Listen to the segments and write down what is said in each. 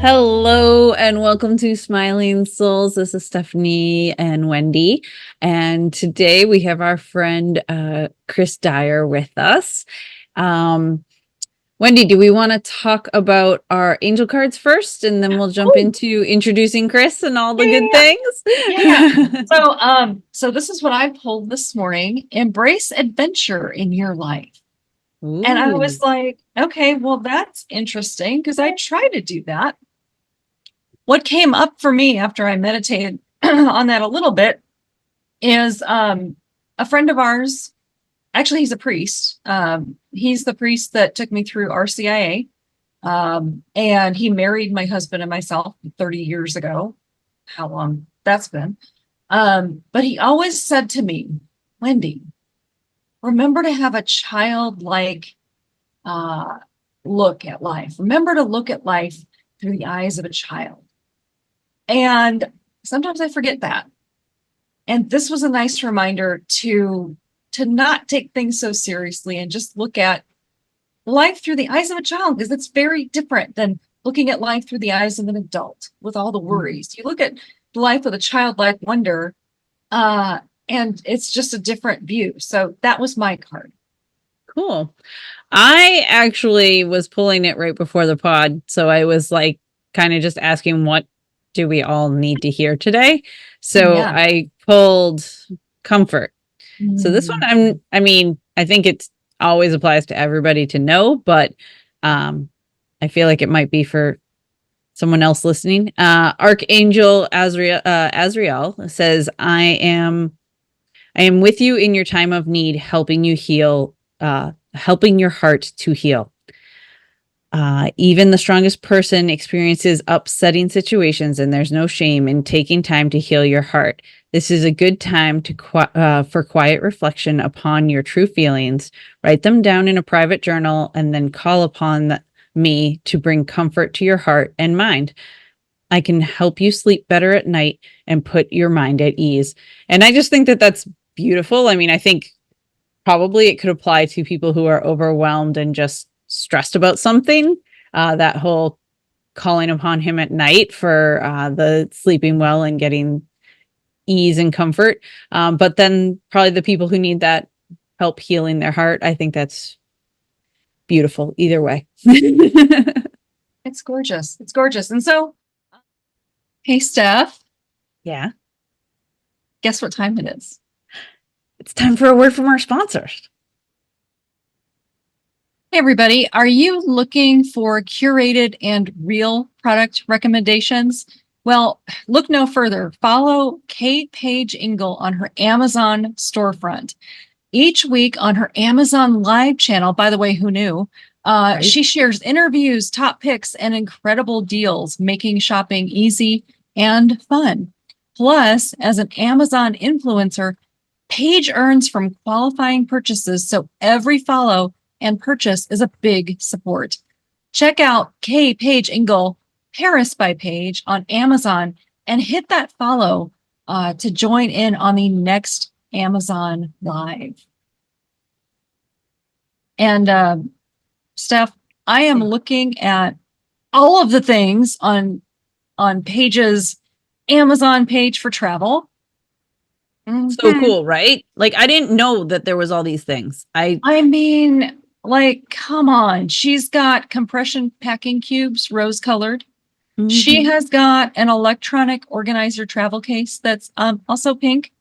Hello and welcome to Smiling Souls. This is Stephanie and Wendy. And today we have our friend Chris-Dyer with us. Wendy, do we want to talk about our angel cards first and then we'll jump into introducing Chris and all the good things? Yeah. So this is what I pulled this morning. Embrace adventure in your life. And I was like, okay, well, that's interesting because I try to do that. What came up for me after I meditated on that a little bit is a friend of ours. Actually, he's a priest. He's the priest that took me through RCIA. And he married my husband and myself 30 years ago. How long that's been. But he always said to me, Wendy, remember to have a childlike look at life. Remember to look at life through the eyes of a child. And sometimes I forget that. And this was a nice reminder to not take things so seriously and just look at life through the eyes of a child, because it's very different than looking at life through the eyes of an adult with all the worries. You look at life with a childlike wonder, and it's just a different view. So that was my card. Cool. I actually was pulling it right before the pod. So I was like kind of just asking, what do we all need to hear today? So I pulled comfort. So this one, I think it always applies to everybody to know, but I feel like it might be for someone else listening. Archangel Azrael says, I am with you in your time of need, helping you heal, helping your heart to heal. Even the strongest person experiences upsetting situations, and there's no shame in taking time to heal your heart. This is a good time for quiet reflection upon your true feelings. Write them down in a private journal and then call upon me to bring comfort to your heart and mind. I can help you sleep better at night and put your mind at ease. And I just think that that's beautiful. I mean, I think probably it could apply to people who are overwhelmed and just stressed about something. That whole calling upon him at night for the sleeping well and getting ease and comfort. But then probably the people who need that help healing their heart. I think that's beautiful either way. It's gorgeous. It's gorgeous. And so, hey, Steph. Yeah. Guess what time it is? It's time for a word from our sponsors. Hey, everybody. Are you looking for curated and real product recommendations? Well, look no further. Follow Paige Engle on her Amazon storefront. Each week on her Amazon Live channel, by the way, who knew? She shares interviews, top picks, and incredible deals, making shopping easy and fun. Plus, as an Amazon influencer, Paige earns from qualifying purchases, so every follow and purchase is a big support. Check out Paige Engle, Paris by Paige on Amazon, and hit that follow to join in on the next Amazon Live. And Steph, I am looking at all of the things on Paige's Amazon page for travel. So cool, right? Like, I didn't know that there was all these things. I mean, like, come on. She's got compression packing cubes, rose colored. She has got an electronic organizer travel case that's also pink.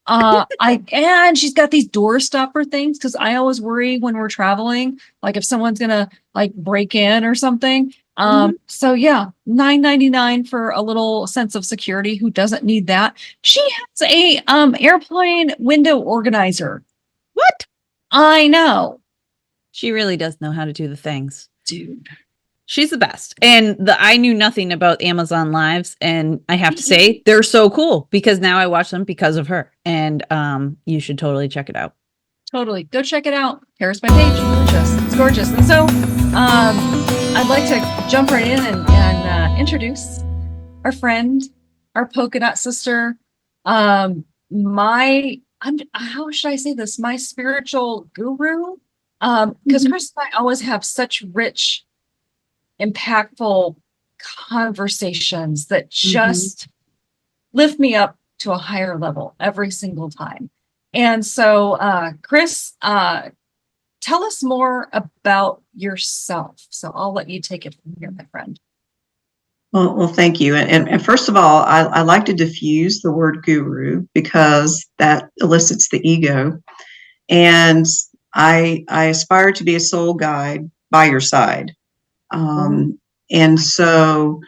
And she's got these door stopper things, because I always worry when we're traveling, like if someone's gonna like break in or something. So yeah, $9.99 for a little sense of security. Who doesn't need that? She has a airplane window organizer. What? I know. She really does know how to do the things. Dude. She's the best. And I knew nothing about Amazon Lives, and I have to say they're so cool because now I watch them because of her. And you should totally check it out. Totally. Go check it out. Paris by Paige. Gorgeous. It's gorgeous. And so I'd like to jump right in and introduce our friend, our polka dot sister, how should I say this? My spiritual guru. Because Chris and I always have such rich, impactful conversations that just lift me up to a higher level every single time. And so, Chris, tell us more about yourself. So I'll let you take it from here, my friend. Well, thank you. And first of all, I like to diffuse the word guru because that elicits the ego. And I aspire to be a soul guide by your side. And so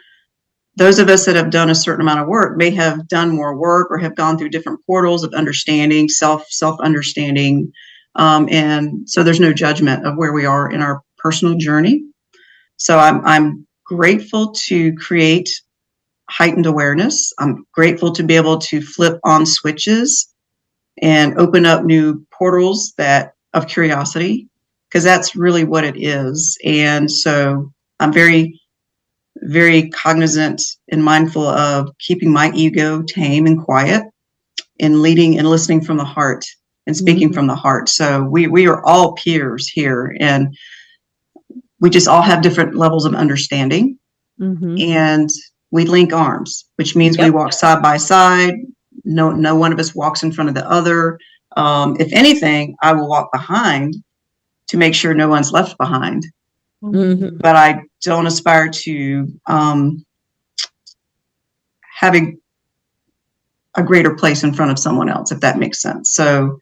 those of us that have done a certain amount of work may have done more work or have gone through different portals of understanding, self-understanding. And so there's no judgment of where we are in our personal journey. So I'm grateful to create heightened awareness. I'm grateful to be able to flip on switches and open up new portals of curiosity, because that's really what it is. And so I'm very, very cognizant and mindful of keeping my ego tame and quiet and leading and listening from the heart and speaking from the heart. So we are all peers here, and we just all have different levels of understanding, and we link arms, which means we walk side by side. No one of us walks in front of the other. If anything, I will walk behind to make sure no one's left behind. But I don't aspire to having a greater place in front of someone else, if that makes sense. So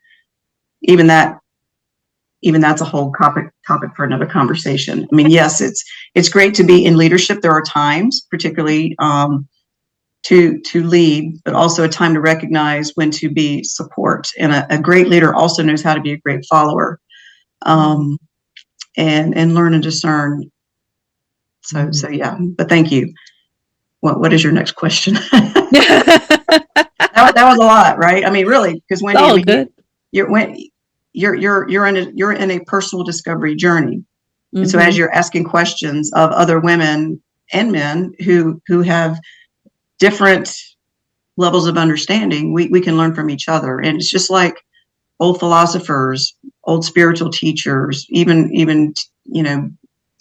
even that's a whole topic for another conversation. I mean, yes, it's great to be in leadership. There are times, particularly to lead, but also a time to recognize when to be support. And a great leader also knows how to be a great follower, and learn and discern. So yeah. But thank you. What is your next question? That was a lot, right? I mean, really, because when you're in a personal discovery journey. And so as you're asking questions of other women and men who have different levels of understanding, we can learn from each other. And it's just like old philosophers, old spiritual teachers, even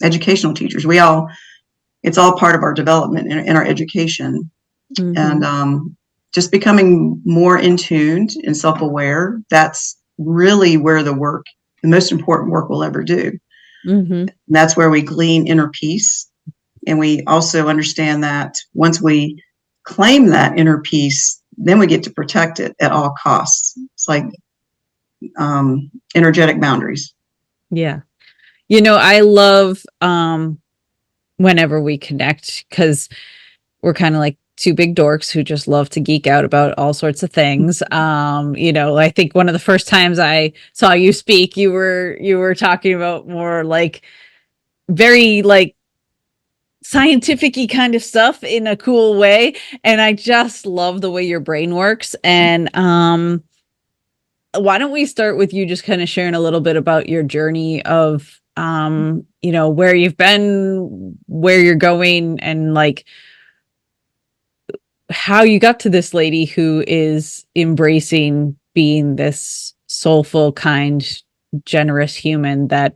educational teachers. It's all part of our development in our education. And just becoming more in tuned and self-aware, that's really where the most important work we'll ever do. And that's where we glean inner peace. And we also understand that once we claim that inner peace, then we get to protect it at all costs. It's like energetic boundaries. Yeah. I love whenever we connect, because we're kind of like two big dorks who just love to geek out about all sorts of things. I think one of the first times I saw you speak, you were talking about more like very like scientific-y kind of stuff in a cool way. And I just love the way your brain works. And why don't we start with you just kind of sharing a little bit about your journey of where you've been, where you're going, and like how you got to this lady who is embracing being this soulful, kind, generous human that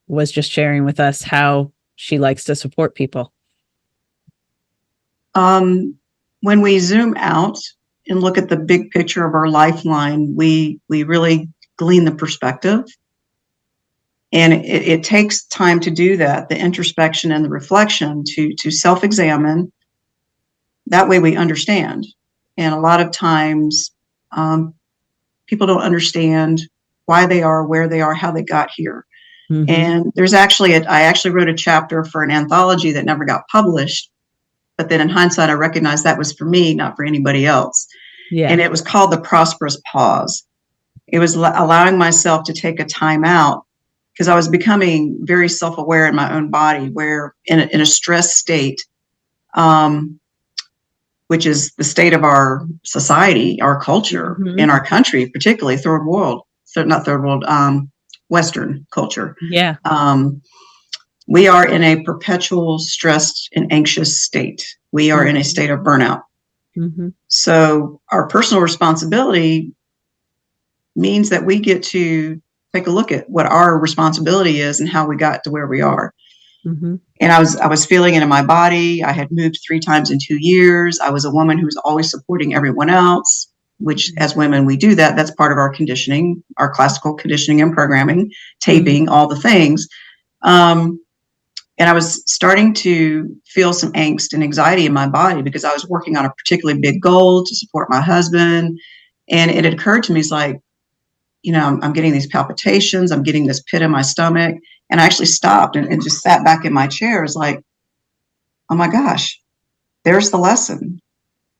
was just sharing with us how she likes to support people. When we zoom out and look at the big picture of our lifeline, we really glean the perspective. And it takes time to do that, the introspection and the reflection to self-examine. That way we understand. And a lot of times people don't understand why they are, where they are, how they got here. And there's I actually wrote a chapter for an anthology that never got published. But then in hindsight, I recognized that was for me, not for anybody else. Yeah. And it was called the Prosperous Pause. It was allowing myself to take a time out, because I was becoming very self-aware in my own body, where in a stress state, which is the state of our society, our culture, in our country, particularly third world, so not third world, Western culture. Yeah. We are in a perpetual stressed and anxious state. We are in a state of burnout. So our personal responsibility means that we get to take a look at what our responsibility is and how we got to where we are. Mm-hmm. And I was feeling it in my body. I had moved 3 times in 2 years. I was a woman who was always supporting everyone else, which as women, we do that. That's part of our conditioning, our classical conditioning and programming, taping, all the things. And I was starting to feel some angst and anxiety in my body because I was working on a particularly big goal to support my husband. And it occurred to me, it's like, I'm getting these palpitations, I'm getting this pit in my stomach. And I actually stopped and just sat back in my chair. It's like, oh my gosh, there's the lesson.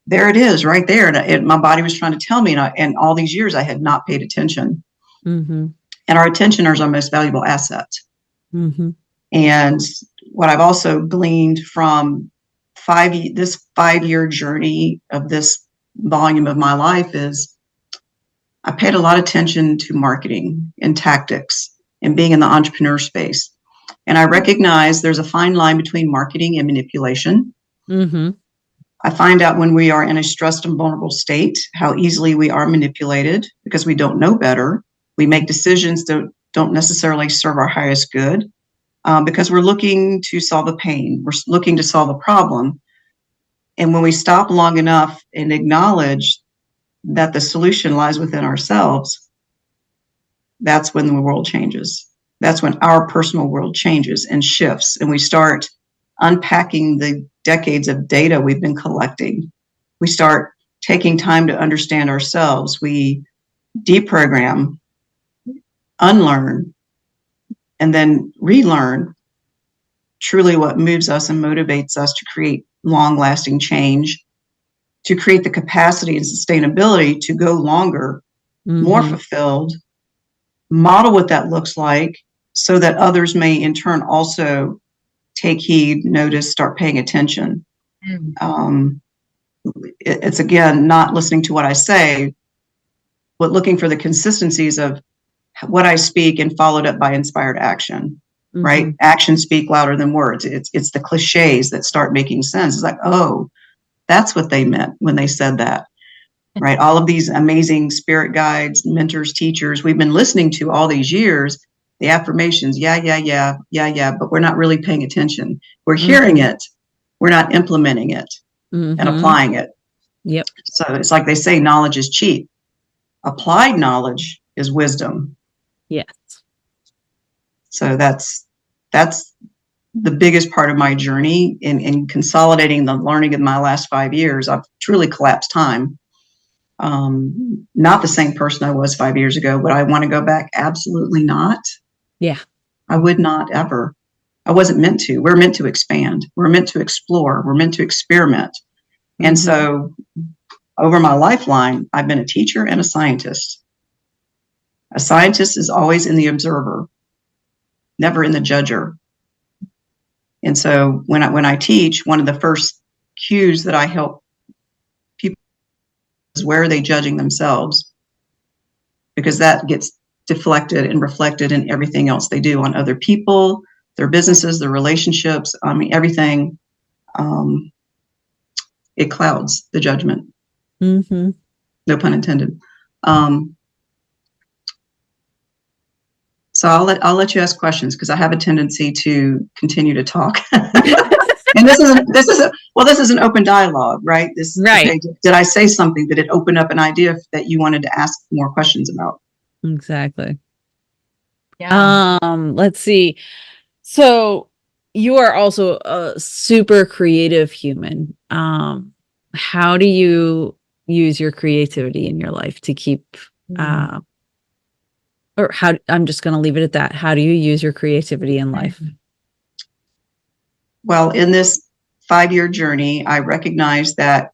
There it is right there. And my body was trying to tell me, and all these years I had not paid attention. Mm-hmm. And our attention is our most valuable asset. Mm-hmm. And what I've also gleaned from this 5-year journey of this volume of my life is I paid a lot of attention to marketing and tactics and being in the entrepreneur space. And I recognize there's a fine line between marketing and manipulation. Mm-hmm. I find out when we are in a stressed and vulnerable state, how easily we are manipulated because we don't know better. We make decisions that don't necessarily serve our highest good because we're looking to solve a pain. We're looking to solve a problem. And when we stop long enough and acknowledge that the solution lies within ourselves, that's when the world changes. That's when our personal world changes and shifts, and we start unpacking the decades of data we've been collecting. We start taking time to understand ourselves. We deprogram, unlearn, and then relearn truly what moves us and motivates us to create long-lasting change, to create the capacity and sustainability to go longer, more fulfilled, model what that looks like so that others may in turn also take heed, notice, start paying attention. It's again, not listening to what I say, but looking for the consistencies of what I speak and followed up by inspired action, right? Actions speak louder than words. It's the cliches that start making sense. It's like, oh, that's what they meant when they said that, right? All of these amazing spirit guides, mentors, teachers, we've been listening to all these years, the affirmations, yeah, but we're not really paying attention. We're hearing it. We're not implementing it and applying it. Yep. So it's like they say, knowledge is cheap. Applied knowledge is wisdom. Yes. So that's the biggest part of my journey in consolidating the learning in my last 5 years. I've truly collapsed time. Not the same person I was 5 years ago. Would I want to go back? Absolutely not. Yeah. I would not ever. I wasn't meant to. We're meant to expand. We're meant to explore. We're meant to experiment. And so over my lifeline, I've been a teacher and a scientist. A scientist is always in the observer, never in the judger. And so when I teach, one of the first cues that I help people is where are they judging themselves? Because that gets deflected and reflected in everything else they do on other people, their businesses, their relationships. I mean, everything. It clouds the judgment. No pun intended. So I'll let you ask questions because I have a tendency to continue to talk. And this is an open dialogue, right? Right. Okay, did I say something? Did it open up an idea that you wanted to ask more questions about? Exactly. Yeah. Let's see. So you are also a super creative human. How do you use your creativity in your life to keep, I'm just going to leave it at that. How do you use your creativity in life? Well, in this 5-year journey, I recognized that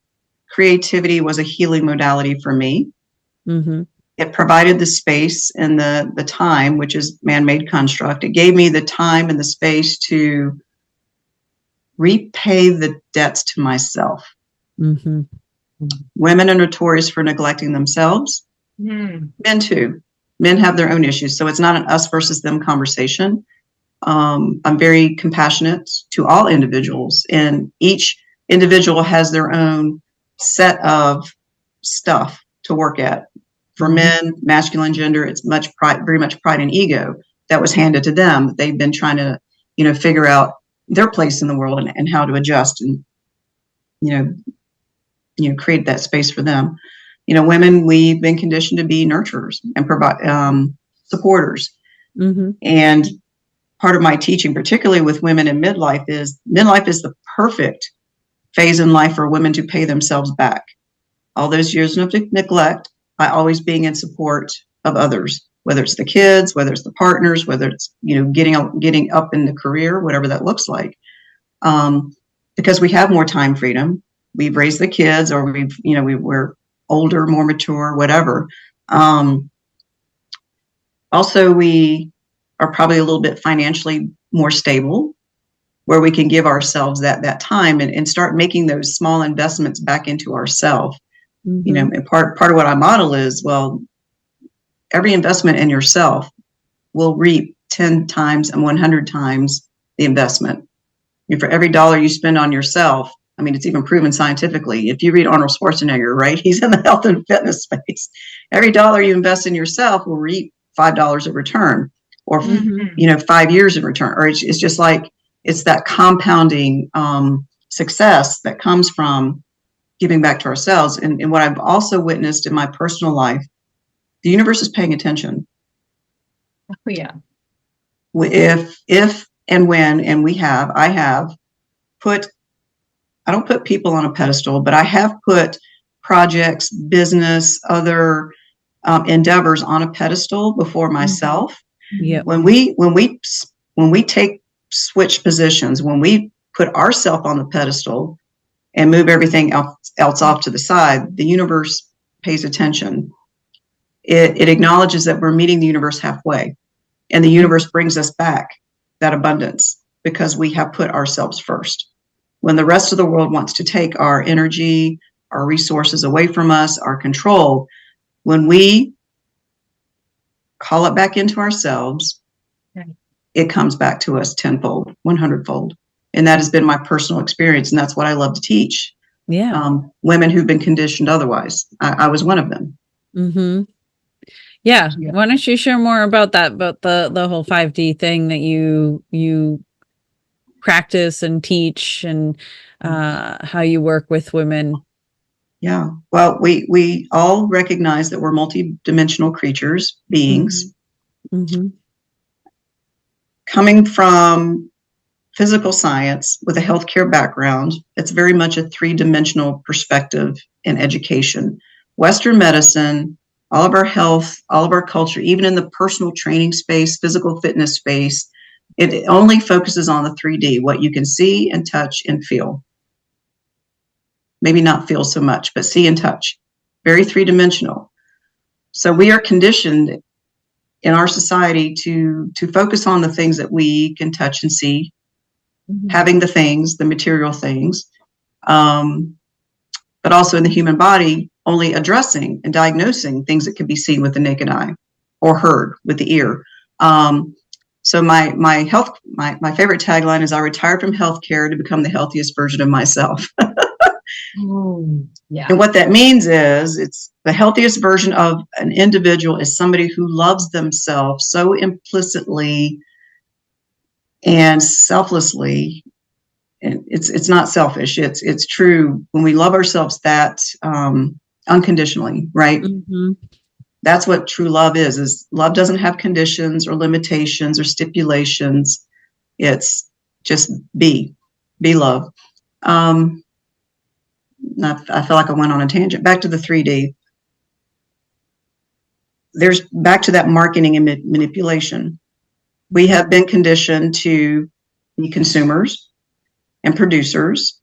creativity was a healing modality for me. It provided the space and the time, which is man-made construct. It gave me the time and the space to repay the debts to myself. Women are notorious for neglecting themselves. Men too. Men have their own issues. So it's not an us versus them conversation. I'm very compassionate to all individuals, and each individual has their own set of stuff to work at. For men, masculine gender, it's very much pride and ego that was handed to them. They've been trying to figure out their place in the world and how to adjust and, create that space for them. Women, we've been conditioned to be nurturers and provide supporters. Mm-hmm. And part of my teaching, particularly with women in midlife is the perfect phase in life for women to pay themselves back. All those years of neglect by always being in support of others, whether it's the kids, whether it's the partners, whether it's, getting up in the career, whatever that looks like. Because we have more time freedom. We've raised the kids, or we're older, more mature, whatever. Also, we are probably a little bit financially more stable, where we can give ourselves that time and start making those small investments back into ourselves. Mm-hmm. And part of what I model is, well, every investment in yourself will reap 10 times and 100 times the investment. And for every dollar you spend on yourself, I mean, it's even proven scientifically. If you read Arnold Schwarzenegger, right, he's in the health and fitness space. Every dollar you invest in yourself will reap $5 of return, or 5 years in return. Or it's just like, it's that compounding success that comes from giving back to ourselves. And what I've also witnessed in my personal life, the universe is paying attention. Oh, yeah. If and when, and I have put, I don't put people on a pedestal, but I have put projects, business, other endeavors on a pedestal before myself. Yeah. When we take switch positions, when we put ourselves on the pedestal and move everything else off to the side, the universe pays attention. It acknowledges that we're meeting the universe halfway, and the universe brings us back that abundance because we have put ourselves first. When the rest of the world wants to take our energy, our resources away from us, our control, when we call it back into ourselves, it comes back to us tenfold, 100-fold. And that has been my personal experience. And that's what I love to teach. Yeah. Women who've been conditioned otherwise. I was one of them. Mm-hmm. Yeah. Why don't you share more about that, about the whole 5D thing that you practice and teach, and how you work with women? Yeah. Well, we all recognize that we're multidimensional creatures, beings. Mm-hmm. Coming from physical science with a healthcare background, it's very much a 3-dimensional perspective in education. Western medicine, all of our health, all of our culture, even in the personal training space, physical fitness space, it only focuses on the 3D, what you can see and touch and feel. Maybe not feel so much, but see and touch. Very 3-dimensional. So we are conditioned in our society to focus on the things that we can touch and see, having the things, the material things, but also in the human body, only addressing and diagnosing things that can be seen with the naked eye or heard with the ear. So my favorite tagline is, I retired from healthcare to become the healthiest version of myself. Yeah. And what that means is, it's the healthiest version of an individual is somebody who loves themselves so implicitly and selflessly. And it's not selfish. It's true. When we love ourselves that unconditionally, right? Mm-hmm. That's what true love is love doesn't have conditions or limitations or stipulations. It's just be love. I feel like I went on a tangent. Back to the 3D. There's back to that marketing and manipulation. We have been conditioned to be consumers and producers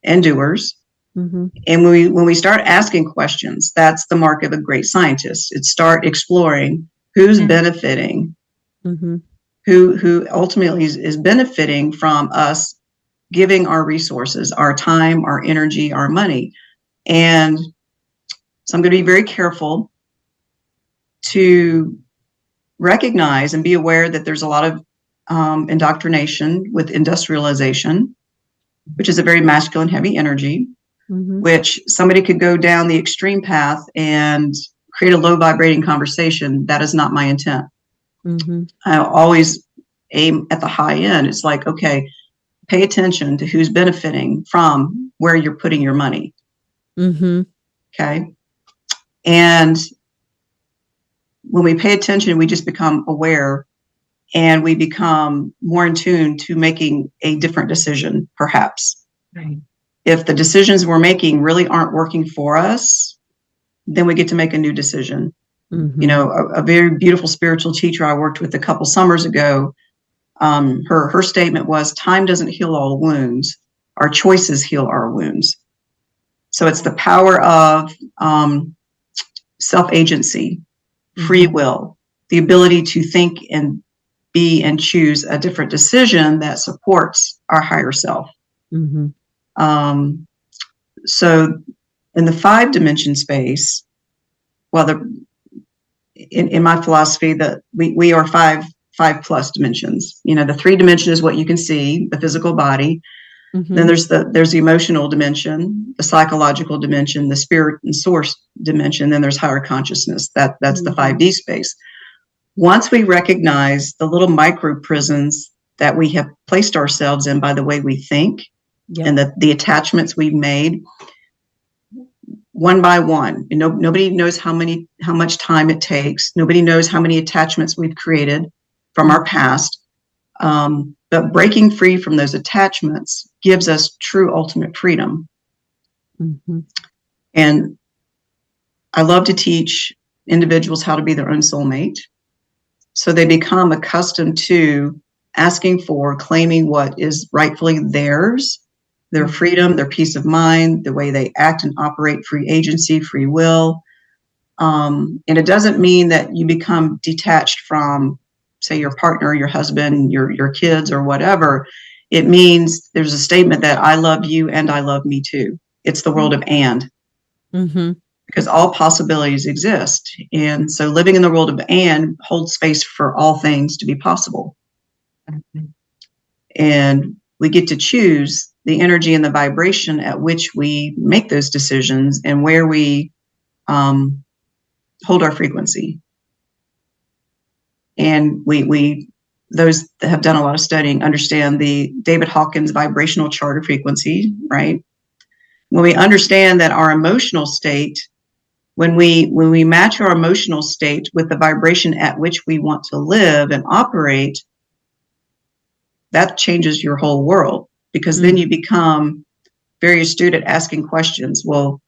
and doers. Mm-hmm. And when we start asking questions, that's the mark of a great scientist. It's start exploring who's benefiting, who ultimately is benefiting from us giving our resources, our time, our energy, our money. And so I'm going to be very careful to recognize and be aware that there's a lot of indoctrination with industrialization, which is a very masculine, heavy energy, which somebody could go down the extreme path and create a low vibrating conversation. That is not my intent. I always aim at the high end. It's like, okay, pay attention to who's benefiting from where you're putting your money. Mm-hmm. Okay. And when we pay attention, we just become aware and we become more in tune to making a different decision, perhaps. Right. If the decisions we're making really aren't working for us, then we get to make a new decision. Mm-hmm. You know, a very beautiful spiritual teacher I worked with a couple summers ago, her statement was, time doesn't heal all wounds. Our choices heal our wounds. So it's the power of self-agency, free will, the ability to think and be and choose a different decision that supports our higher self. Mm-hmm. So in the 5-dimension space, well, in my philosophy, that we are five plus dimensions. You know, the 3 dimension is what you can see, the physical body. Mm-hmm. Then there's the emotional dimension, the psychological dimension, the spirit and source dimension. Then there's higher consciousness. That's the 5D space. Once we recognize the little micro prisons that we have placed ourselves in by the way we think, and the attachments we've made, one by one, nobody knows how much time it takes. Nobody knows how many attachments we've created from our past. But breaking free from those attachments gives us true ultimate freedom. Mm-hmm. And I love to teach individuals how to be their own soulmate. So they become accustomed to asking for, claiming what is rightfully theirs, their freedom, their peace of mind, the way they act and operate, free agency, free will. And it doesn't mean that you become detached from, say, your partner, your husband, your kids, or whatever. It means there's a statement that I love you and I love me too. It's the world of and. Mm-hmm. Because all possibilities exist. And so living in the world of and holds space for all things to be possible. Mm-hmm. And we get to choose the energy and the vibration at which we make those decisions and where we hold our frequency. And we those that have done a lot of studying understand the David Hawkins vibrational chart of frequency, right? When we understand that our emotional state, when we match our emotional state with the vibration at which we want to live and operate, that changes your whole world, because then you become very astute at asking questions. Well,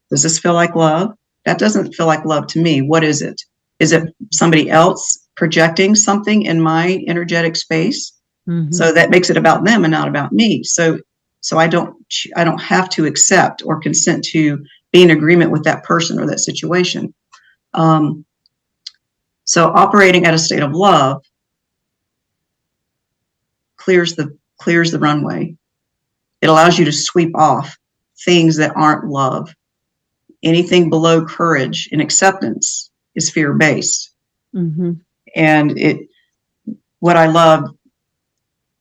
does this feel like love? That doesn't feel like love to me. What is it? Is it somebody else projecting something in my energetic space? Mm-hmm. So that makes it about them and not about me. So I don't have to accept or consent to be in agreement with that person or that situation. So operating at a state of love clears the runway. It allows you to sweep off things that aren't love. Anything below courage and acceptance is fear-based. Mm-hmm. And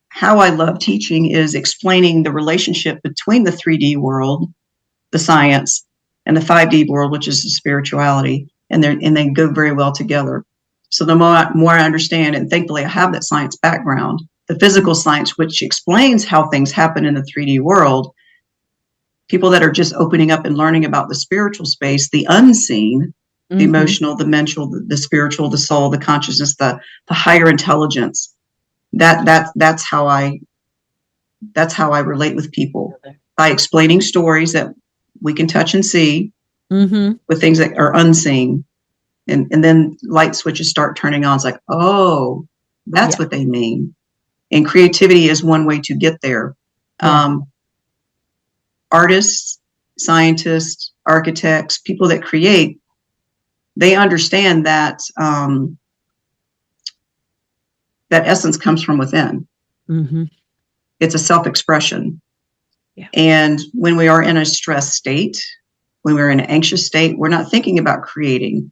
how I love teaching is explaining the relationship between the 3D world, the science, and the 5D world, which is the spirituality, and they go very well together. So the more I understand, and thankfully I have that science background, the physical science, which explains how things happen in the 3D world, people that are just opening up and learning about the spiritual space, the unseen, the emotional, the mental, the spiritual, the soul, the consciousness, the higher intelligence. That's how I relate with people, by explaining stories that we can touch and see with things that are unseen. And then light switches start turning on. It's like, oh, that's what they mean. And creativity is one way to get there. Artists, scientists, architects, people that create, they understand that that essence comes from within. Mm-hmm. It's a self-expression. Yeah. And when we are in a stressed state, when we're in an anxious state, we're not thinking about creating.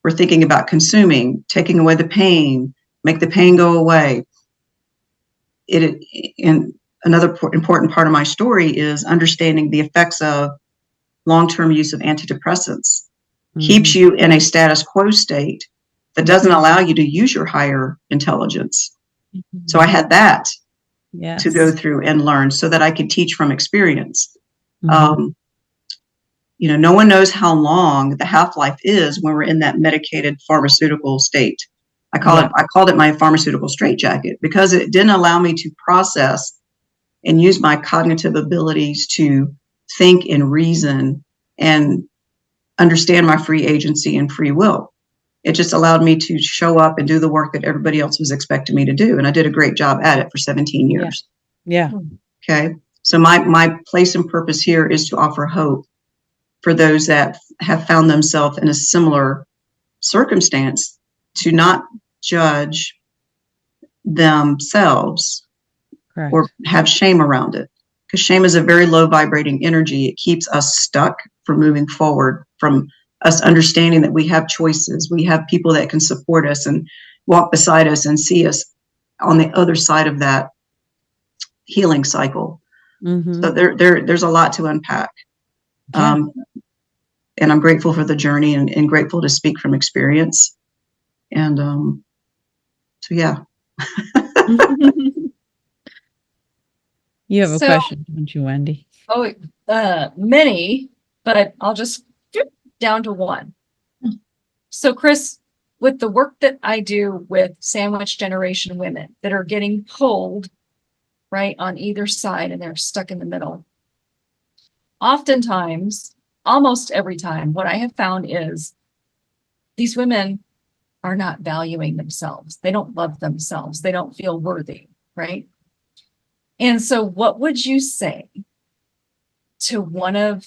We're thinking about consuming, taking away the pain, make the pain go away. And another important part of my story is understanding the effects of long-term use of antidepressants. Keeps you in a status quo state that doesn't allow you to use your higher intelligence. So I had that Yes. to go through and learn so that I could teach from experience. Mhm. No one knows how long the half-life is when we're in that medicated pharmaceutical state. I called it my pharmaceutical straitjacket because it didn't allow me to process and use my cognitive abilities to think and reason and understand my free agency and free will. It just allowed me to show up and do the work that everybody else was expecting me to do. And I did a great job at it for 17 years. Yeah. Okay. So my place and purpose here is to offer hope for those that have found themselves in a similar circumstance, to not judge themselves Correct. or have shame around it. Because shame is a very low vibrating energy. It keeps us stuck from moving forward, from us understanding that we have choices. We have people that can support us and walk beside us and see us on the other side of that healing cycle. Mhm. So there's a lot to unpack. Yeah. And I'm grateful for the journey and grateful to speak from experience. And so, yeah. You have a So- question, don't you, Wendy? Oh, many, but I'll just dip down to one. So, Chris, with the work that I do with sandwich generation women that are getting pulled right on either side and they're stuck in the middle, oftentimes, almost every time, what I have found is these women are not valuing themselves. They don't love themselves. They don't feel worthy, right? And so what would you say to one of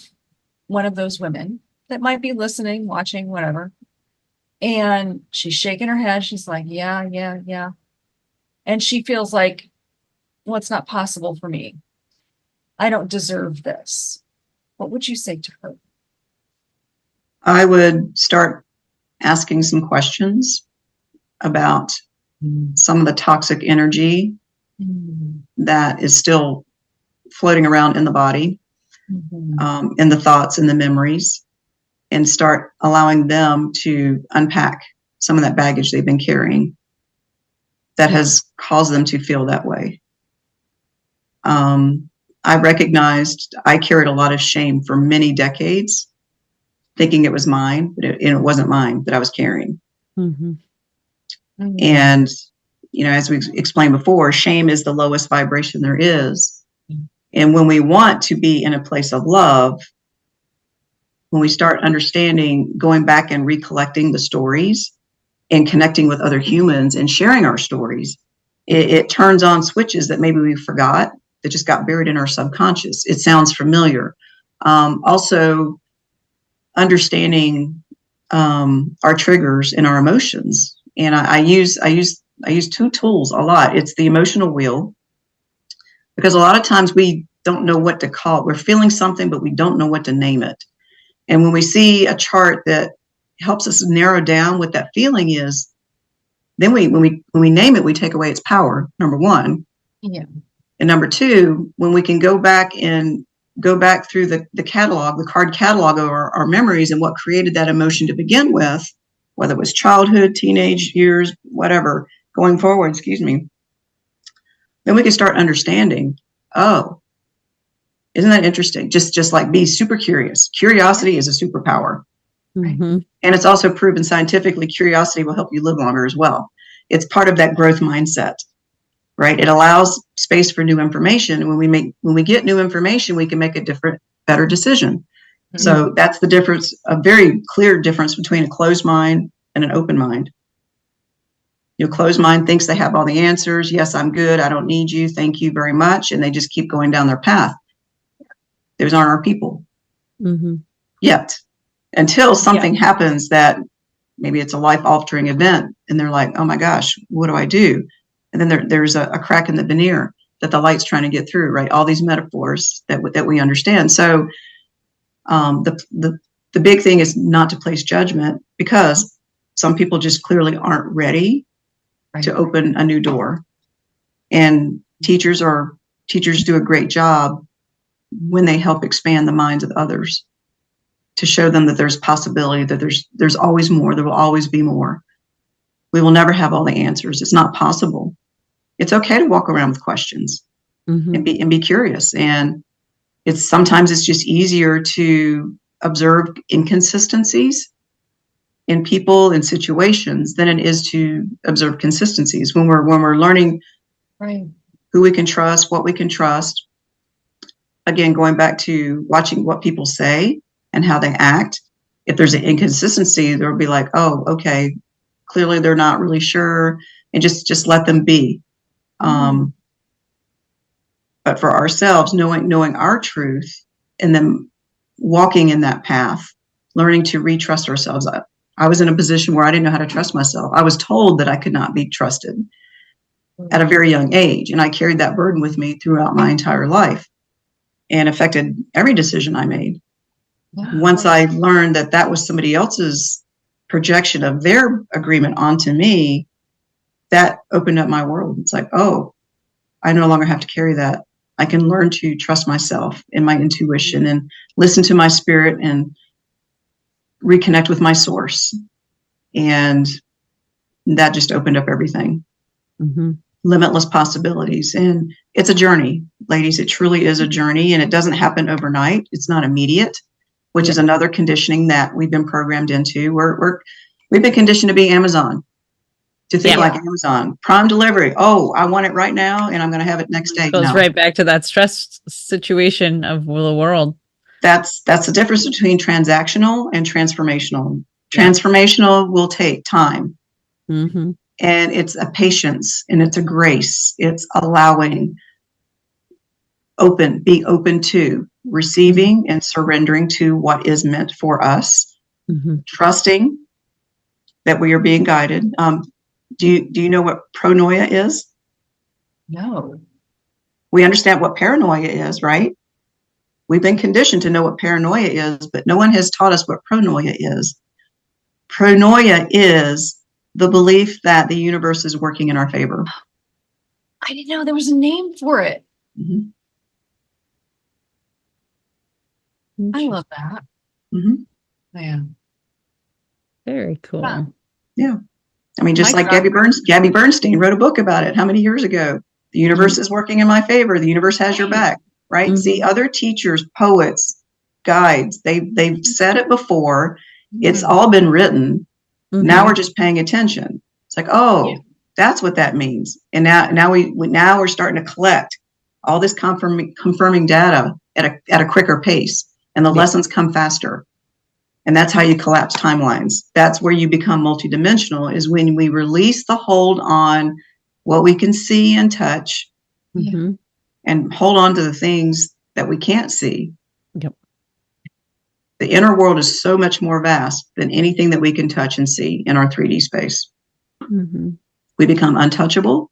those women that might be listening, watching, whatever, and she's shaking her head? She's like, yeah. And she feels like, well, it's not possible for me. I don't deserve this. What would you say to her? I would start asking some questions about some of the toxic energy that is still floating around in the body, in the thoughts and the memories, and start allowing them to unpack some of that baggage they've been carrying that has caused them to feel that way. I recognized I carried a lot of shame for many decades, thinking it was mine, but it wasn't mine that I was carrying. Mm-hmm. And, as we explained before, shame is the lowest vibration there is. And when we want to be in a place of love, when we start understanding, going back and recollecting the stories and connecting with other humans and sharing our stories, it turns on switches that maybe we forgot, that just got buried in our subconscious. It sounds familiar. Also, understanding our triggers and our emotions. And I use two tools a lot. It's the emotional wheel, because a lot of times we don't know what to call it. We're feeling something, but we don't know what to name it. And when we see a chart that helps us narrow down what that feeling is, then when we name it, we take away its power, number one. Yeah. And number two, when we can go back through the catalog, the card catalog of our memories and what created that emotion to begin with, whether it was childhood, teenage years, whatever, going forward, then we can start understanding, oh, isn't that interesting? Just like be super curious. Curiosity is a superpower. Mm-hmm. And it's also proven scientifically, curiosity will help you live longer as well. It's part of that growth mindset, right? It allows space for new information. When we get new information, we can make a better decision. Mm-hmm. So that's the difference, a very clear difference between a closed mind and an open mind. Closed mind thinks they have all the answers. Yes, I'm good. I don't need you. Thank you very much. And they just keep going down their path. Those aren't our people yet, until something happens that maybe it's a life-altering event, and they're like, "Oh my gosh, what do I do?" And then there's a crack in the veneer that the light's trying to get through. Right, all these metaphors that we understand. So, the big thing is not to place judgment, because some people just clearly aren't ready to open a new door, and teachers do a great job when they help expand the minds of others, to show them that there's possibility, that there's always more, there will always be more. We will never have all the answers. It's not possible. It's okay to walk around with questions Mm-hmm. and be curious. And sometimes it's just easier to observe inconsistencies in people and situations than it is to observe consistencies when we're learning Right. who we can trust, what we can trust. Again, going back to watching what people say and how they act. If there's an inconsistency, there'll be like, oh, okay, clearly they're not really sure, and just let them be. But for ourselves, knowing our truth and then walking in that path, learning to retrust ourselves. I was in a position where I didn't know how to trust myself. I was told that I could not be trusted at a very young age, and I carried that burden with me throughout my entire life and affected every decision I made. Once I learned that that was somebody else's projection of their agreement onto me, that opened up my world. It's like, oh, I no longer have to carry that. I can learn to trust myself and my intuition and listen to my spirit and reconnect with my source. And that just opened up everything. Mm-hmm. Limitless possibilities. And it's a journey, ladies. It truly is a journey, and it doesn't happen overnight. It's not immediate, which is another conditioning that we've been programmed into. We've been conditioned to be Amazon, to think like Amazon. Prime delivery. Oh, I want it right now, and I'm going to have it next day. Goes right back to that stress situation of the world. That's the difference between transactional and transformational. Transformational will take time. Mm-hmm. And it's a patience, and it's a grace. It's allowing, being open to receiving and surrendering to what is meant for us, trusting that we are being guided. Do you know what pronoia is? No. We understand what paranoia is, right? We've been conditioned to know what paranoia is, but no one has taught us what pronoia is. Pronoia is the belief that the universe is working in our favor. I didn't know there was a name for it. Mm-hmm. I love that. Mm-hmm. Yeah. Very cool. Yeah. I mean, just like Gabby Bernstein wrote a book about it. How many years ago? The universe is working in my favor. The universe has your back, right? Mm-hmm. See, other teachers, poets, guides, they've said it before. It's all been written. Now we're just paying attention. It's like, that's what that means. And now we're starting to collect all this confirming data at a quicker pace, and the lessons come faster. And that's how you collapse timelines. That's where you become multidimensional, is when we release the hold on what we can see and touch, and hold on to the things that we can't see. Yep. The inner world is so much more vast than anything that we can touch and see in our 3D space. Mm-hmm. We become untouchable.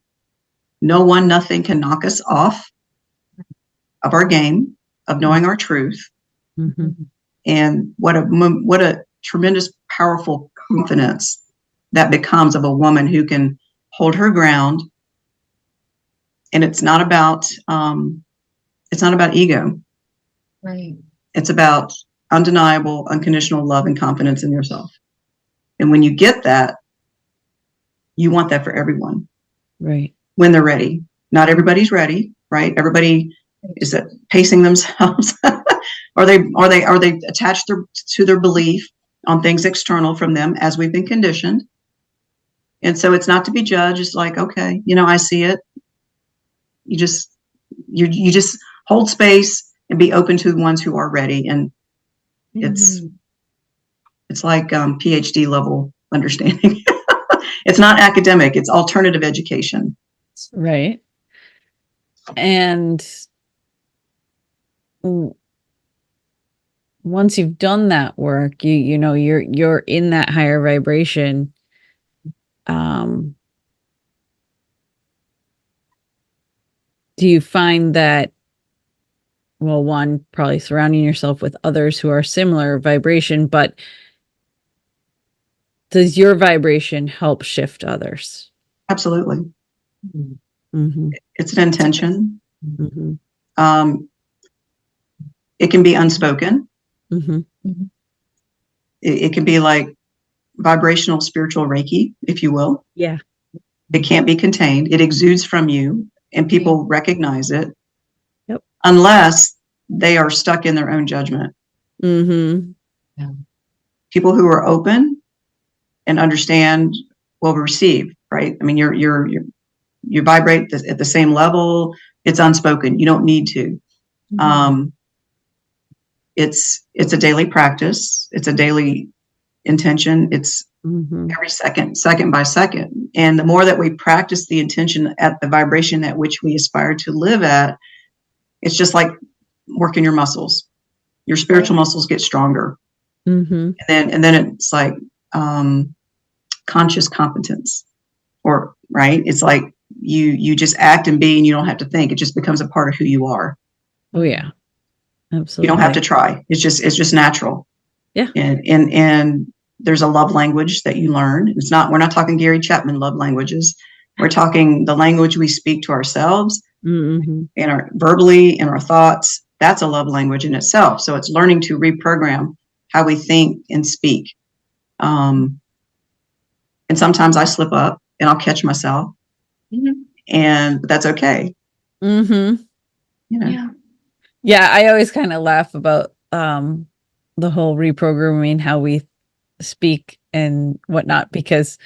No one, nothing can knock us off of our game, of knowing our truth. Mm-hmm. And what a tremendous, powerful confidence that becomes of a woman who can hold her ground. And it's not about ego. Right. It's about undeniable, unconditional love and confidence in yourself. And when you get that, you want that for everyone. Right. When they're ready. Not everybody's ready, right? Everybody is pacing themselves. Are they attached to their belief on things external from them, as we've been conditioned? And so it's not to be judged. It's like, okay, I see it. You just hold space and be open to the ones who are ready. And it's like PhD level understanding. It's not academic. It's alternative education. Right. And once you've done that work, you're in that higher vibration. Do you find that, well, one, probably surrounding yourself with others who are similar vibration, but does your vibration help shift others? Absolutely. Mm-hmm. It's an intention. Mm-hmm. It can be unspoken. Mm-hmm. It can be like vibrational spiritual Reiki, if you will. Yeah. It can't be contained. It exudes from you, and people recognize it. Yep. Unless they are stuck in their own judgment. Mm-hmm. Yeah. People who are open and understand will receive, right? I mean, you vibrate at the same level. It's unspoken. You don't need to. It's a daily practice. It's a daily intention. It's every second by second. And the more that we practice the intention at the vibration at which we aspire to live at, it's just like working your muscles. Your spiritual muscles get stronger. And then it's like conscious competence, or right. It's like you just act and be, and you don't have to think. It just becomes a part of who you are. Oh yeah, absolutely. You don't have to try. It's just natural. Yeah. And there's a love language that you learn. We're not talking Gary Chapman love languages. We're talking the language we speak to ourselves and our verbally and our thoughts. That's a love language in itself. So it's learning to reprogram how we think and speak. And sometimes I slip up and I'll catch myself, but that's okay. Yeah. I always kind of laugh about the whole reprogramming how we speak and whatnot, because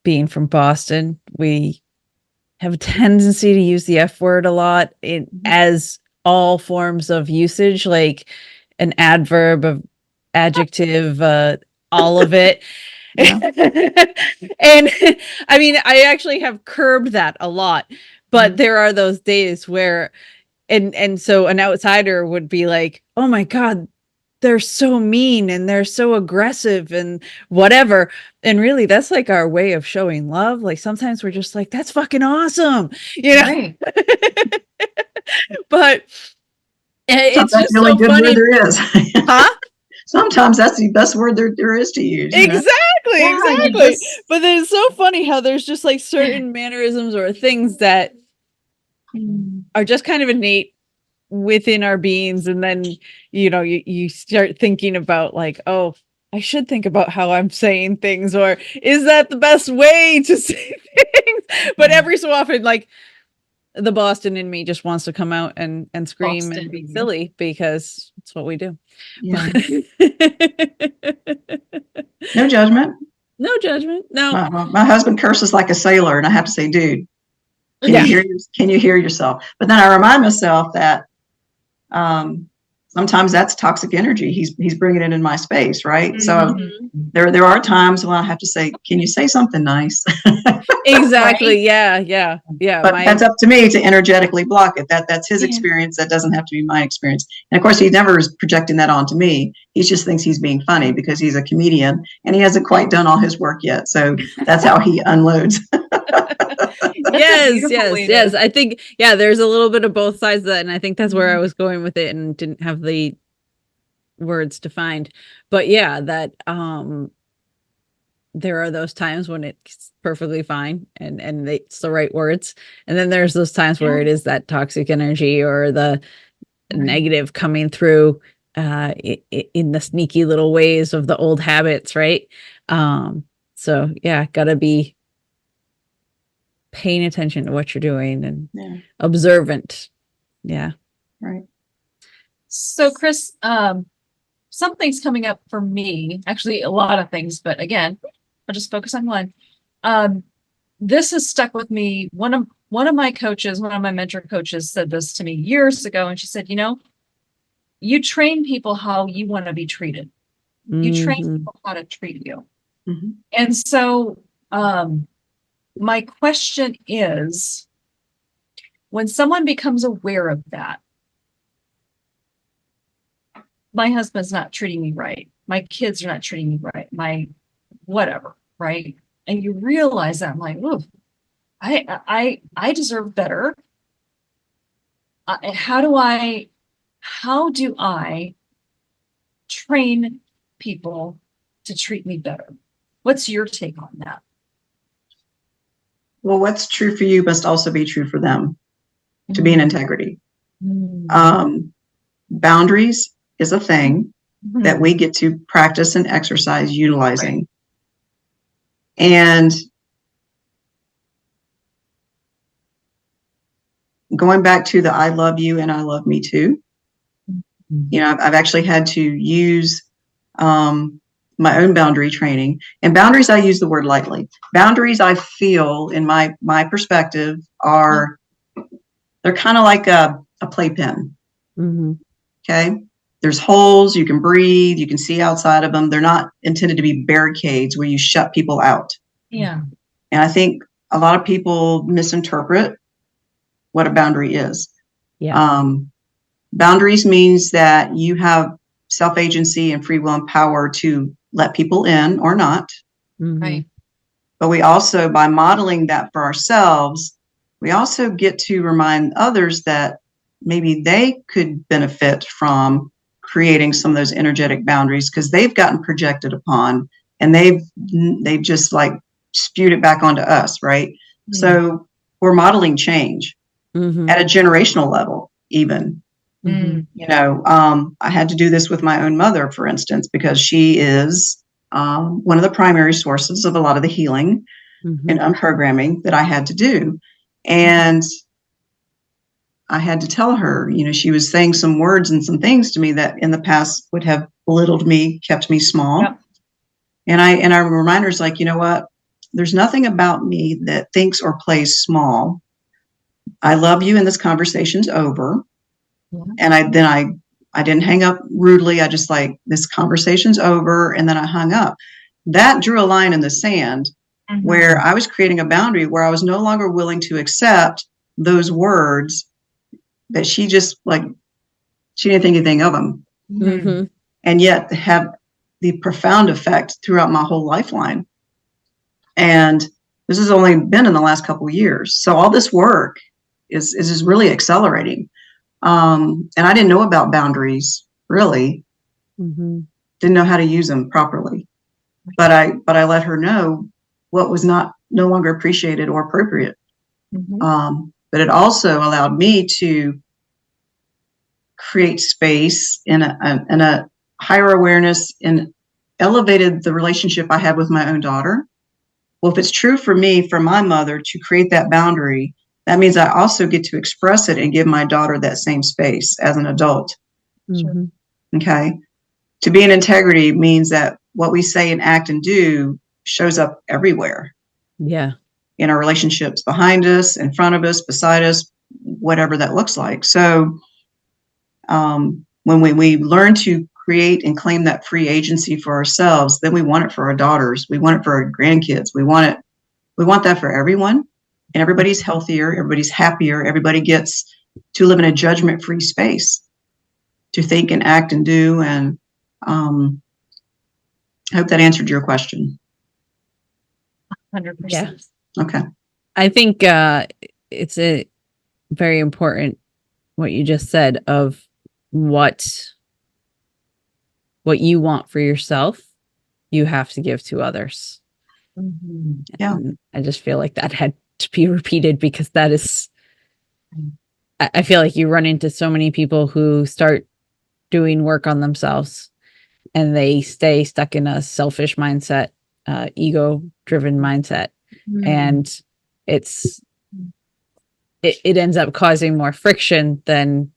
being from Boston, we have a tendency to use the F word a lot as all forms of usage, like an adverb, of adjective, all of it. And I mean, I actually have curbed that a lot, but there are those days where, and so an outsider would be like, oh my God, they're so mean and they're so aggressive and whatever. And really, that's like our way of showing love. Like sometimes we're just like, that's fucking awesome, you know? Right. But it's just really so good funny. Word there is. Huh? Sometimes that's the best word there is to use. Exactly. But then it's so funny how there's just like certain mannerisms or things that are just kind of innate within our beings, and then you start thinking about like, oh, I should think about how I'm saying things, or is that the best way to say things? But every so often, like, the Boston in me just wants to come out and scream Boston, and be silly, because it's what we do. Yeah. No judgment. No judgment. No. My husband curses like a sailor, and I have to say, dude, can you hear yourself? But then I remind myself that sometimes that's toxic energy. He's bringing it in my space, right? So there are times when I have to say, can you say something nice? Exactly. Right? Yeah. But that's up to me to energetically block it. That's his experience. That doesn't have to be my experience. And of course, he never is projecting that onto me. He just thinks he's being funny because he's a comedian and he hasn't quite done all his work yet. So that's how he unloads. Yes. I think, there's a little bit of both sides of that. And I think that's where I was going with it and didn't have the words to find. But that there are those times when it's perfectly fine and it's the right words. And then there's those times where it is that toxic energy or the negative coming through in the sneaky little ways of the old habits, right? So gotta be paying attention to what you're doing and observant. Right. So Chris, something's coming up for me, actually a lot of things, but again, I'll just focus on one. This has stuck with me. One of my coaches, one of my mentor coaches said this to me years ago. And she said, you train people how you want to be treated. You train people how to treat you. And so, my question is, when someone becomes aware of that, my husband's not treating me right, my kids are not treating me right, my whatever, right? And you realize that, I'm like, ooh, I deserve better. How do I train people to treat me better? What's your take on that? Well, what's true for you must also be true for them, to be in integrity. Boundaries is a thing that we get to practice and exercise utilizing. And going back to the I love you and I love me too. You know, I've actually had to use my own boundary training. And boundaries, I use the word lightly. Boundaries, I feel, in my perspective, are they're kind of like a playpen. Mm-hmm. Okay. There's holes, you can breathe, you can see outside of them. They're not intended to be barricades where you shut people out. Yeah. And I think a lot of people misinterpret what a boundary is. Yeah. Boundaries means that you have self-agency and free will and power to let people in or not. Mm-hmm. Right. But we also, by modeling that for ourselves, we also get to remind others that maybe they could benefit from creating some of those energetic boundaries because they've gotten projected upon and they've just like spewed it back onto us, right? Mm-hmm. So we're modeling change at a generational level, even. Mm-hmm. You know, I had to do this with my own mother, for instance, because she is one of the primary sources of a lot of the healing and unprogramming that I had to do. And I had to tell her, you know, she was saying some words and some things to me that in the past would have belittled me, kept me small. Yep. And I remind her, like, you know what? There's nothing about me that thinks or plays small. I love you and this conversation's over. Yeah. And I didn't hang up rudely. I just like, this conversation's over. And then I hung up. That drew a line in the sand where I was creating a boundary where I was no longer willing to accept those words that she just like, she didn't think anything of them. Mm-hmm. And yet have the profound effect throughout my whole lifeline. And this has only been in the last couple of years. So all this work is just really accelerating. And I didn't know about boundaries, really. Mm-hmm. Didn't know how to use them properly. But I let her know what was no longer appreciated or appropriate. Mm-hmm. But it also allowed me to create space in a higher awareness and elevated the relationship I had with my own daughter. Well, if it's true for me, for my mother to create that boundary, that means I also get to express it and give my daughter that same space as an adult. Mm-hmm. Okay. To be in integrity means that what we say and act and do shows up everywhere. Yeah. In our relationships, behind us, in front of us, beside us, whatever that looks like. So when we learn to create and claim that free agency for ourselves, then we want it for our daughters. We want it for our grandkids. We want that for everyone. And everybody's healthier, everybody's happier, everybody gets to live in a judgment-free space to think and act and do. And I hope that answered your question. 100%. Yeah. Okay. I think it's a very important what you just said of what you want for yourself, you have to give to others. Mm-hmm. Yeah. And I just feel like that had to be repeated because that is, I feel like you run into so many people who start doing work on themselves and they stay stuck in a selfish mindset, ego-driven mindset. Mm-hmm. And it ends up causing more friction than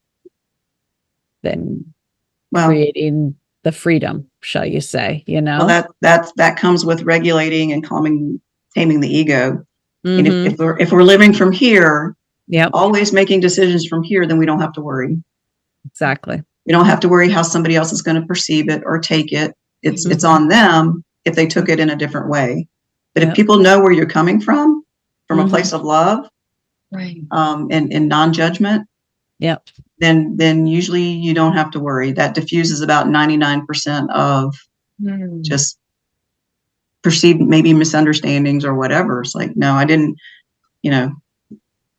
creating the freedom, shall you say, you know? Well, that comes with regulating and taming the ego. Mm-hmm. And if we're living from here, always making decisions from here, then we don't have to worry. Exactly. We don't have to worry how somebody else is going to perceive it or take it. It's on them if they took it in a different way. But if people know where you're coming from a place of love, right, and non-judgment, then usually you don't have to worry. That diffuses about 99% of just perceived maybe misunderstandings or whatever. It's like, no, I didn't, you know,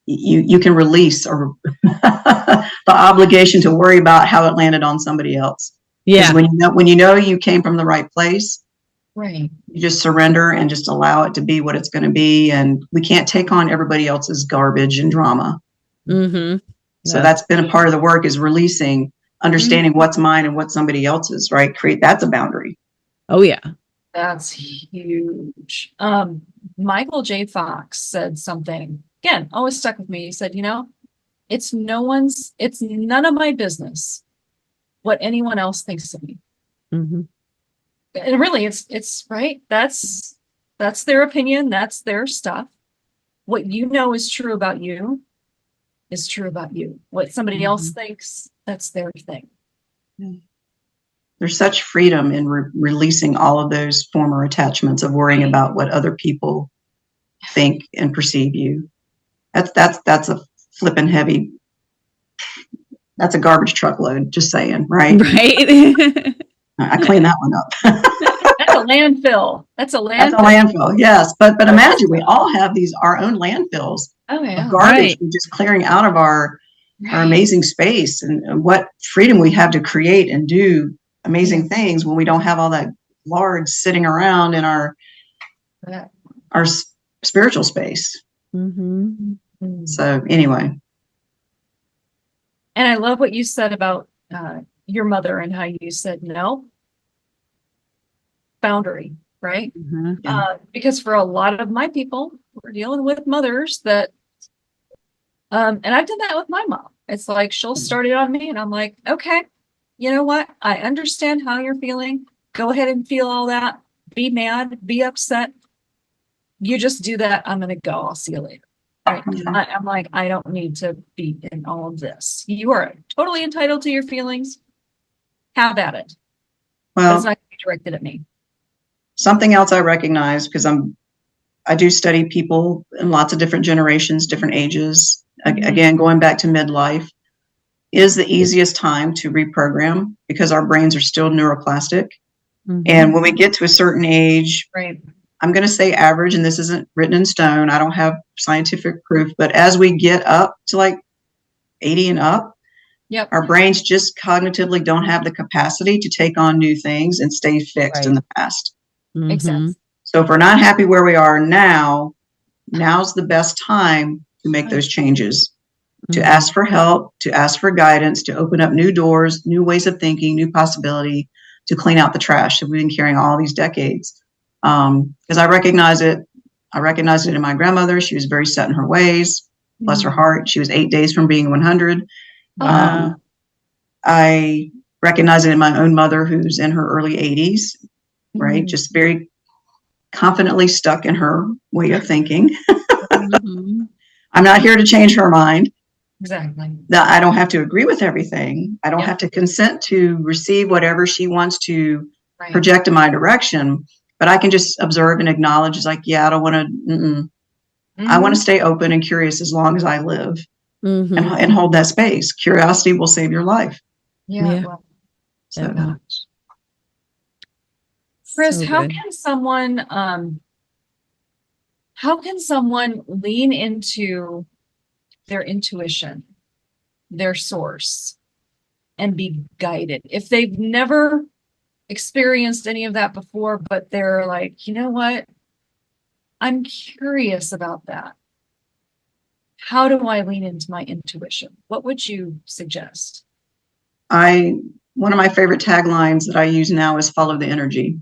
you can release or the obligation to worry about how it landed on somebody else. Yeah. When you know you came from the right place, right, you just surrender and just allow it to be what it's going to be. And we can't take on everybody else's garbage and drama. Mm-hmm. So that's been a part of the work, is releasing, understanding what's mine and what somebody else's, right? That's a boundary. Oh yeah. That's huge. Michael J. Fox said something, again, always stuck with me. He said, you know, it's none of my business what anyone else thinks of me. Mm-hmm. And really, it's right. That's their opinion. That's their stuff. What you know is true about you is true about you. What somebody else thinks, that's their thing. There's such freedom in releasing all of those former attachments of worrying about what other people think and perceive you. That's a flippin' heavy. That's a garbage truckload. Just saying, right? Right. I clean that one up. That's a landfill. That's a landfill. That's a landfill. Yes, but imagine we all have our own landfills Oh yeah. of garbage. Right. We're just clearing out of our amazing space, and what freedom we have to create and do amazing things when we don't have all that large sitting around in our spiritual space. Mm-hmm. So anyway. And I love what you said about your mother and how you said no. Boundary, right? Mm-hmm. Because for a lot of my people, we're dealing with mothers that, and I've done that with my mom. It's like she'll start it on me, and I'm like, okay, you know what? I understand how you're feeling. Go ahead and feel all that. Be mad, be upset. You just do that. I'm going to go. I'll see you later. Right? I'm like, I don't need to be in all of this. You are totally entitled to your feelings. Have at it. Well, but it's not going to be directed at me. Something else I recognize, because I do study people in lots of different generations, different ages. Again, going back to midlife is the easiest time to reprogram because our brains are still neuroplastic. And when we get to a certain age, right. I'm going to say average, and this isn't written in stone. I don't have scientific proof, but as we get up to like 80 and up, our brains just cognitively don't have the capacity to take on new things and stay fixed in the past. Exactly. So if we're not happy where we are now, now's the best time to make those changes, to ask for help, to ask for guidance, to open up new doors, new ways of thinking, new possibility, to clean out the trash that we've been carrying all these decades. Because I recognize it. I recognized it in my grandmother. She was very set in her ways. Bless her heart. She was 8 days from being 100. I recognize it in my own mother, who's in her early 80s, right? Just very confidently stuck in her way of thinking. I'm not here to change her mind. Exactly. That I don't have to agree with everything. I don't have to consent to receive whatever she wants to project in my direction. But I can just observe and acknowledge. It's like, yeah, I don't want to. I want to stay open and curious as long as I live, and hold that space. Curiosity will save your life. Yeah. Well, so. Chris, how can someone lean into their intuition, their source, and be guided if they've never experienced any of that before, but they're like, you know what? I'm curious about that. How do I lean into my intuition? What would you suggest? One of my favorite taglines that I use now is follow the energy.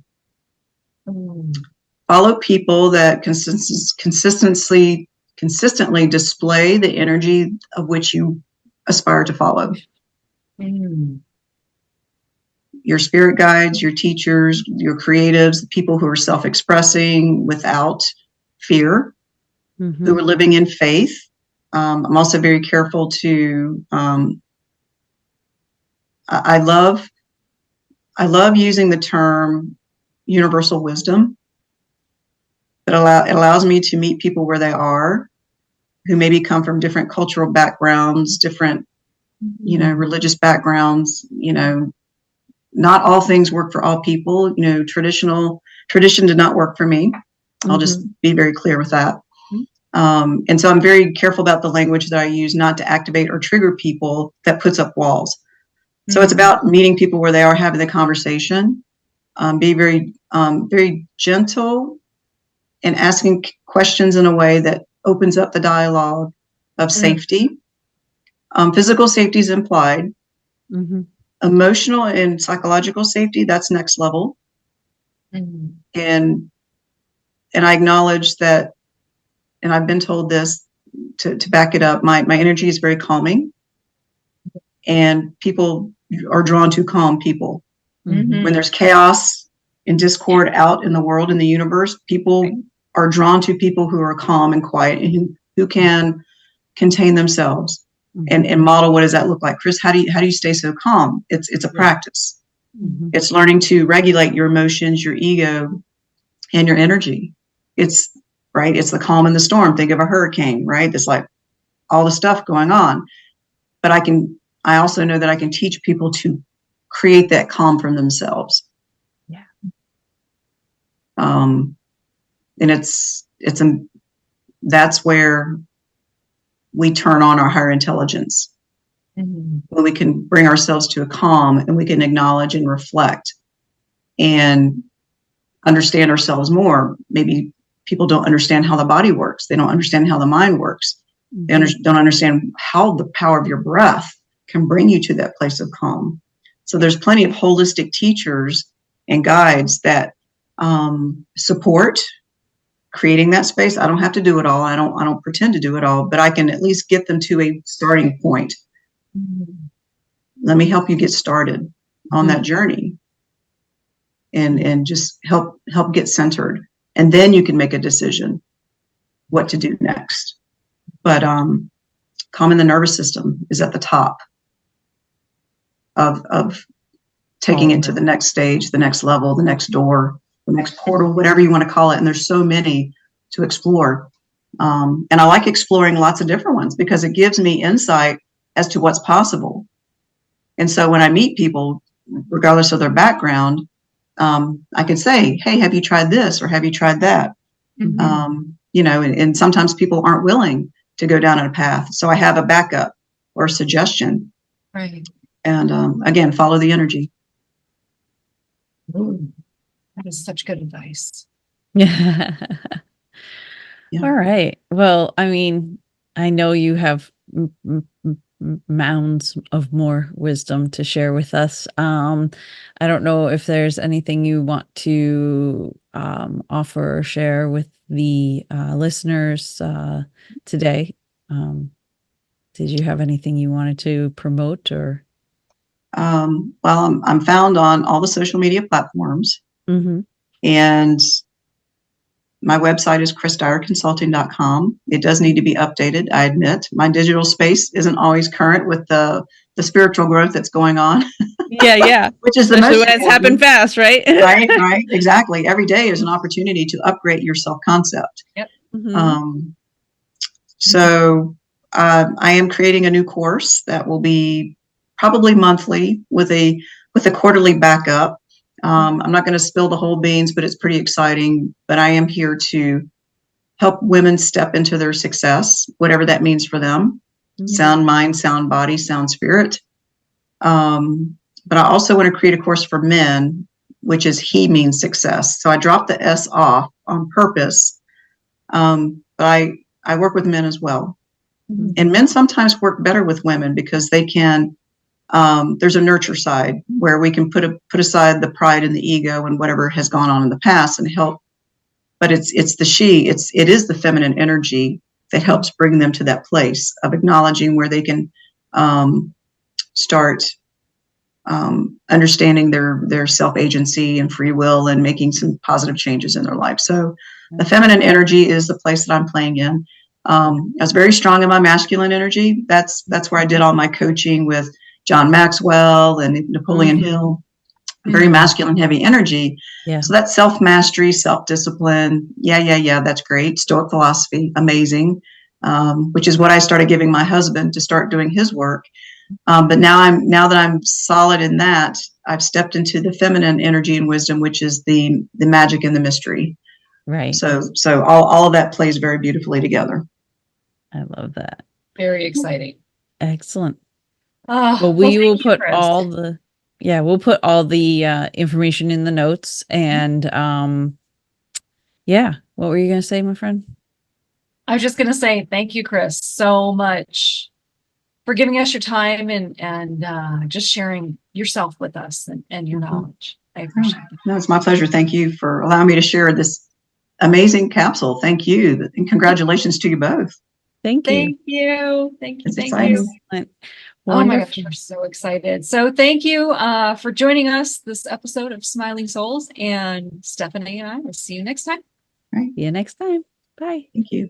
Follow people that consistently display the energy of which you aspire to follow. Your spirit guides, your teachers, your creatives, the people who are self-expressing without fear, who are living in faith. I'm also very careful to, I love using the term universal wisdom. It allows me to meet people where they are, who maybe come from different cultural backgrounds, different, religious backgrounds. Not all things work for all people. Tradition did not work for me. I'll just be very clear with that. And so I'm very careful about the language that I use, not to activate or trigger people that puts up walls. So it's about meeting people where they are, having the conversation, be very, very gentle, and asking questions in a way that opens up the dialogue of safety. Physical safety is implied. Emotional and psychological safety, that's next level. And I acknowledge that, and I've been told this, to back it up, my energy is very calming, and people are drawn to calm people. When there's chaos and discord out in the world, in the universe, people are drawn to people who are calm and quiet and who can contain themselves and model. What does that look like? Chris, how do you stay so calm? It's a practice. It's learning to regulate your emotions, your ego, and your energy. It's the calm in the storm. Think of a hurricane, right? It's like all the stuff going on. But I also know that I can teach people to create that calm from themselves. Yeah. And that's where we turn on our higher intelligence. When we can bring ourselves to a calm, and we can acknowledge and reflect and understand ourselves more. Maybe people don't understand how the body works. They don't understand how the mind works. They don't understand how the power of your breath can bring you to that place of calm. So there's plenty of holistic teachers and guides that support creating that space. I don't have to do it all. I don't pretend to do it all, but I can at least get them to a starting point. Let me help you get started on that journey, and just help get centered, and then you can make a decision what to do next. But calming the nervous system is at the top of taking it to the next stage, the next level, the next door, the next portal, whatever you want to call it. And there's so many to explore. And I like exploring lots of different ones because it gives me insight as to what's possible. And so when I meet people, regardless of their background, I can say, hey, have you tried this or have you tried that? And sometimes people aren't willing to go down a path. So I have a backup or a suggestion. Right. And again, follow the energy. Ooh, that is such good advice. Yeah. Yeah. All right. Well, I mean, I know you have mounds of more wisdom to share with us. I don't know if there's anything you want to offer or share with the listeners today. Did you have anything you wanted to promote or? Well, I'm found on all the social media platforms, and my website is Chris-Dyer-Consulting.com. It does need to be updated, I admit. My digital space isn't always current with the spiritual growth that's going on. Yeah. Which is the especially most when it's happened fast, right? right, exactly. Every day is an opportunity to upgrade your self-concept. Yep. So I am creating a new course that will be probably monthly with a quarterly backup. I'm not going to spill the whole beans, but it's pretty exciting. But I am here to help women step into their success, whatever that means for them. Sound mind, sound body, sound spirit. But I also want to create a course for men, which is he means success. So I dropped the S off on purpose. But I work with men as well. And men sometimes work better with women because they can, there's a nurture side where we can put aside the pride and the ego and whatever has gone on in the past and help. But it is the feminine energy that helps bring them to that place of acknowledging where they can start understanding their self-agency and free will and making some positive changes in their life. So the feminine energy is the place that I'm playing in. I was very strong in my masculine energy. That's where I did all my coaching with John Maxwell and Napoleon Hill. Very masculine, heavy energy. Yeah. So that's self-mastery, self-discipline. Yeah. That's great. Stoic philosophy, amazing. Which is what I started giving my husband to start doing his work. But now that I'm solid in that, I've stepped into the feminine energy and wisdom, which is the magic and the mystery. Right. So all of that plays very beautifully together. I love that. Very exciting. Excellent. Well, we will put Chris. we'll put all the information in the notes. And what were you going to say, my friend? I was just going to say thank you, Chris, so much for giving us your time and just sharing yourself with us and your knowledge. I appreciate it. No, it's my pleasure. Thank you for allowing me to share this amazing capsule. Thank you. And congratulations to you both. Thank you. Thank you. Thank you. It's Thank exciting. you. Excellent. Oh my gosh, Wonderful. we're so excited. So thank you for joining us this episode of Smiling Souls, and Stephanie and I will see you next time. Right. See you next time. Bye. Thank you.